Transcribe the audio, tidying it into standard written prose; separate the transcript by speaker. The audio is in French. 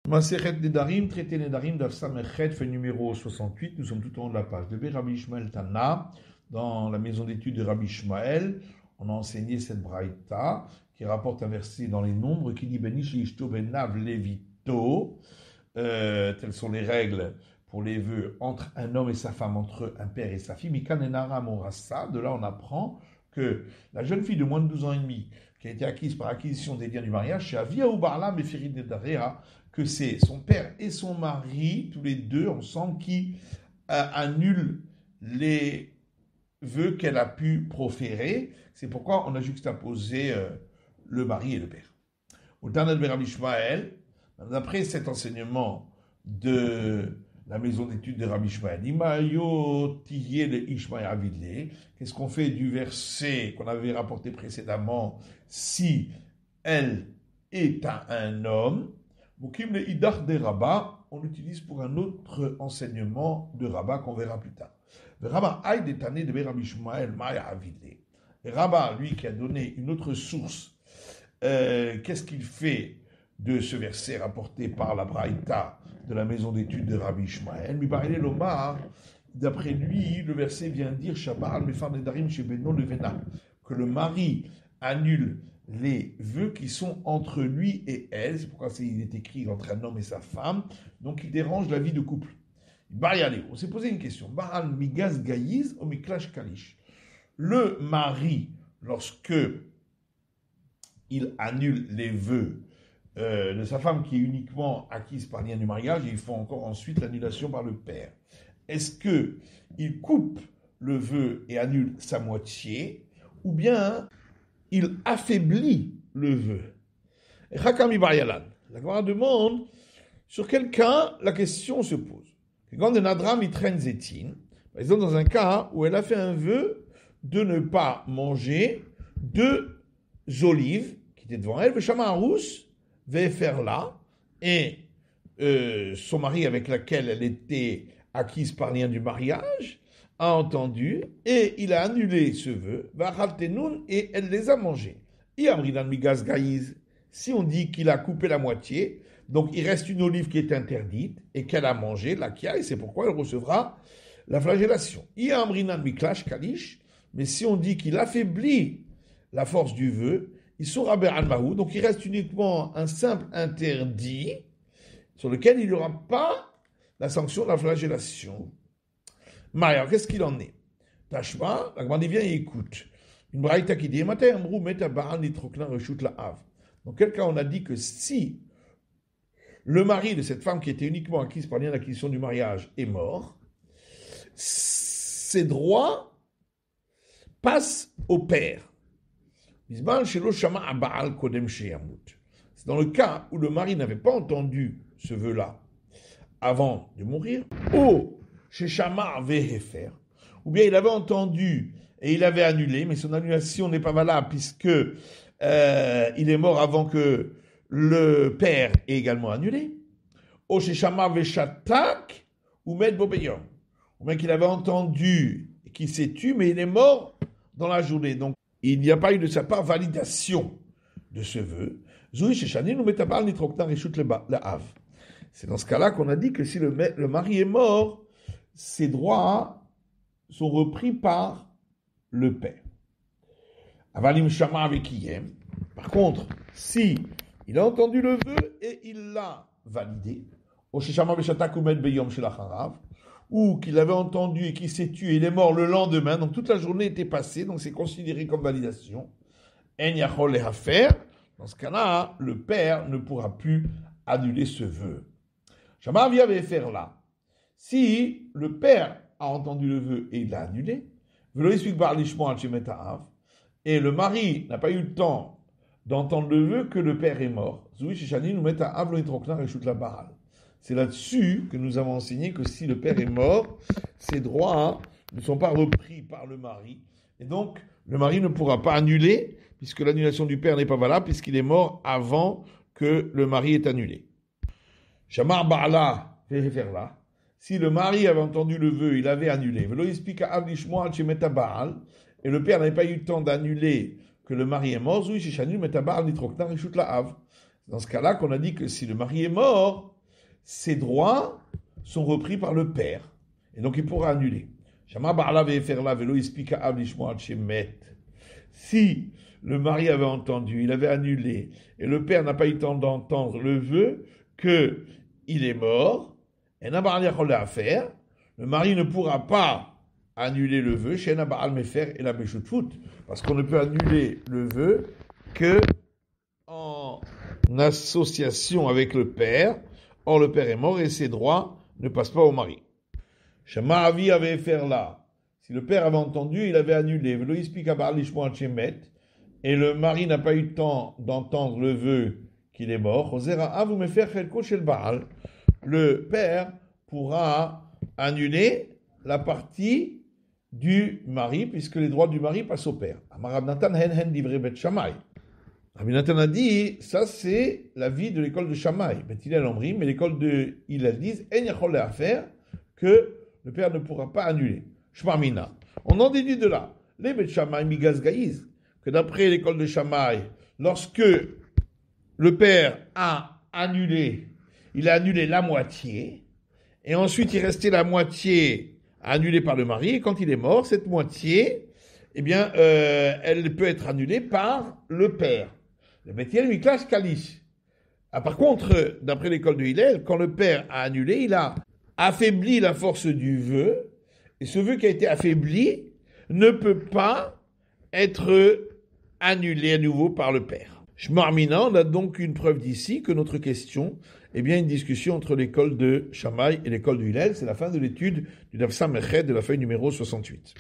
Speaker 1: Masechet Nedarim, traité Nedarim d'Afsamechet, fait numéro 68, nous sommes tout en haut de la page. De Rabbi Ishmael Tana, dans la maison d'études de Rabbi Ishmael, on a enseigné cette braïta qui rapporte un verset dans les nombres qui dit Benish Ishto Benav Levito, telles sont les règles pour les vœux entre un homme et sa femme, entre un père et sa fille. Mikan Enara Morassa, de là on apprend que la jeune fille de moins de 12 ans et demi, qui a été acquise par acquisition des biens du mariage, chez Avia ou Barla Mefirid Nedarea, que c'est son père et son mari, tous les deux ensemble, qui annulent les vœux qu'elle a pu proférer. C'est pourquoi on a juxtaposé le mari et le père. Au Tanat de Rabbi Ishmael, d'après cet enseignement de la maison d'études de Rabbi Ishmael, qu'est-ce qu'on fait du verset qu'on avait rapporté précédemment si elle est à un homme? Mukim le idach de Rabat, on l'utilise pour un autre enseignement de Rabat qu'on verra plus tard. Le Rabat aïe des tanné de Rabbi Ishmael Maya Avidle. Rabat, lui, qui a donné une autre source, qu'est-ce qu'il fait de ce verset rapporté par la Braïta de la maison d'études de Rabbi Ishmael? Mibarele Lomar, d'après lui, le verset vient dire Shabbat Mefar Nedarim Shebeno Levena, que le mari annule les vœux qui sont entre lui et elle, c'est pourquoi il est écrit entre un homme et sa femme, donc il dérange la vie de couple. On s'est posé une question. Baal Migaz Gaïz ou Miklash Kalish. Le mari, lorsque il annule les vœux de sa femme qui est uniquement acquise par lien du mariage, il faut encore ensuite l'annulation par le père. Est-ce qu'il coupe le vœu et annule sa moitié, ou bien il affaiblit le vœu? La Gemara demande sur quel cas la question se pose. Quand de Nadram il traîne Zétine, par exemple dans un cas où elle a fait un vœu de ne pas manger 2 olives qui étaient devant elle, Veshama Arous, faire là, et son mari avec lequel elle était acquise par lien du mariage a entendu et il a annulé ce vœu, et elle les a mangés. Si on dit qu'il a coupé la moitié, donc il reste une olive qui est interdite et qu'elle a mangé, la kia, et c'est pourquoi elle recevra la flagellation. Mais si on dit qu'il affaiblit la force du vœu, il sera be'al, donc il reste uniquement un simple interdit sur lequel il n'y aura pas la sanction de la flagellation. Maïa, qu'est-ce qu'il en est? Tashma, la Gemara vient et écoute. Une braïta qui dit, dans quel cas on a dit que si le mari de cette femme qui était uniquement acquise par lien d'acquisition du mariage est mort, ses droits passent au père. C'est dans le cas où le mari n'avait pas entendu ce vœu-là avant de mourir, ou bien il avait entendu et il avait annulé, mais son annulation n'est pas valable puisque il est mort avant que le père ait également annulé. Ou bien qu'il avait entendu et qu'il s'est tué, mais il est mort dans la journée. Donc il n'y a pas eu de sa part validation de ce vœu. C'est dans ce cas-là qu'on a dit que si le mari est mort, ses droits sont repris par le père. Par contre, si il a entendu le vœu et il l'a validé, ou qu'il avait entendu et qu'il s'est tué, il est mort le lendemain, donc toute la journée était passée, donc c'est considéré comme validation. Dans ce cas-là, le père ne pourra plus annuler ce vœu. Shamar vient faire là. Si le père a entendu le vœu et il l'a annulé, et le mari n'a pas eu le temps d'entendre le vœu que le père est mort, c'est là-dessus que nous avons enseigné que si le père est mort, ses droits ne sont pas repris par le mari. Et donc, le mari ne pourra pas annuler, puisque l'annulation du père n'est pas valable, puisqu'il est mort avant que le mari ait annulé. Shamar Ba'ala, là. Si le mari avait entendu le vœu, il avait annulé. Et le père n'avait pas eu le temps d'annuler que le mari est mort. Dans ce cas-là qu'on a dit que si le mari est mort, ses droits sont repris par le père. Et donc il pourra annuler. Si le mari avait entendu, il avait annulé, et le père n'a pas eu le temps d'entendre le vœu qu'il est mort, et n'a pas rien à faire, le mari ne pourra pas annuler le vœu chez Nabaal Mefer et la Beshutfut, parce qu'on ne peut annuler le vœu que en association avec le père. Or le père est mort et ses droits ne passent pas au mari. Shama Avi avait fait là. Si le père avait entendu, il avait annulé. Et le mari n'a pas eu le temps d'entendre le vœu qu'il est mort. Le père pourra annuler la partie du mari, puisque les droits du mari passent au père. Rabbi Nathan a dit, ça c'est l'avis de l'école de Shammai. Mais l'école de Hillel dit, que le père ne pourra pas annuler. Shmamina. On en déduit de là, les Bet Shammai migas gaïz, que d'après l'école de Shammai, lorsque le père a annulé, il a annulé la moitié, et ensuite il restait la moitié annulée par le mari, et quand il est mort, cette moitié, eh bien, elle peut être annulée par le père. Le Beth-El Miklash Kalish. Par contre, d'après l'école de Hillel, quand le père a annulé, il a affaibli la force du vœu, et ce vœu qui a été affaibli ne peut pas être annulé à nouveau par le père. Shmarmina, on a donc une preuve d'ici que notre question est bien une discussion entre l'école de Shammai et l'école de Hillel. C'est la fin de l'étude du Daf Samechet de la feuille numéro 68.